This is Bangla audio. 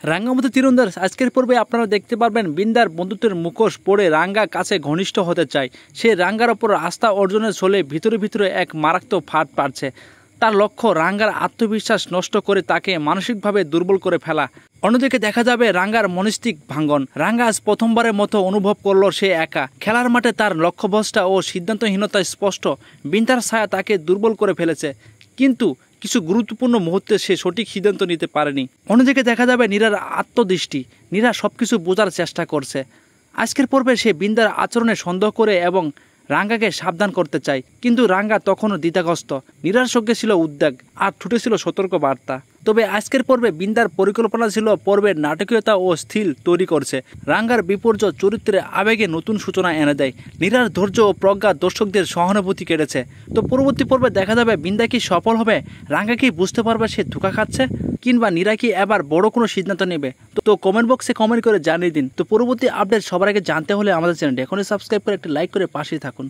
রাঙ্গামতি তীরন্দাজ আজকের পর্বে আপনারা দেখতে পারবেন বিন্দার বন্ধুত্বের মুখোশ পড়ে রাঙ্গা কাছে ঘনিষ্ঠ হতে চায়। সে রাঙ্গার ওপর আস্থা অর্জনের ছলে ভিতরে ভিতরে এক মারাত্মক ফাঁদ পাড়ছে। তার লক্ষ্য রাঙ্গার আত্মবিশ্বাস নষ্ট করে তাকে মানসিকভাবে দুর্বল করে ফেলা। অন্যদিকে দেখা যাবে রাঙ্গার মনস্তিক ভাঙ্গন। রাঙ্গা আজ প্রথমবারের মতো অনুভব করলো সে একা। খেলার মাঠে তার লক্ষ্যভ্রষ্টা ও সিদ্ধান্তহীনতা স্পষ্ট। বিন্দার ছায়া তাকে দুর্বল করে ফেলেছে, কিন্তু কিছু গুরুত্বপূর্ণ মুহূর্তে সে সঠিক সিদ্ধান্ত নিতে পারেনি। অন্যদিকে দেখা যাবে নীরার আত্মদৃষ্টি। নীরা সবকিছু বোঝার চেষ্টা করছে। আজকের পর্বে সে বিন্দার আচরণে সন্দেহ করে এবং রাঙ্গাকে সাবধান করতে চায়, কিন্তু রাঙ্গা তখনও দ্বিধাগ্রস্ত। নীরার সঙ্গে ছিল উদ্বেগ আর ঠুটে ছিল সতর্ক বার্তা। তবে আজকের পর্বে বিন্দার পরিকল্পনা ছিল পর্বের নাটকীয়তা ও স্থির তৈরি করছে। রাঙ্গার বিপর্যয় চরিত্রের আবেগে নতুন সূচনা এনে দেয়। নীরার ধৈর্য ও প্রজ্ঞা দর্শকদের সহানুভূতি কেড়েছে। তো পরবর্তী পর্বে দেখা যাবে বিন্দা কি সফল হবে, রাঙ্গা কি বুঝতে পারবে সে ধোঁকা খাচ্ছে, কিংবা নীরা কি এবার বড় কোনো সিদ্ধান্ত নেবে। তো কমেন্ট বক্সে কমেন্ট করে জানিয়ে দিন। তো পরবর্তী আপডেট সবার আগে জানতে হলে আমাদের চ্যানেলটি এখনই সাবস্ক্রাইব করে একটি লাইক করে পাশেই থাকুন।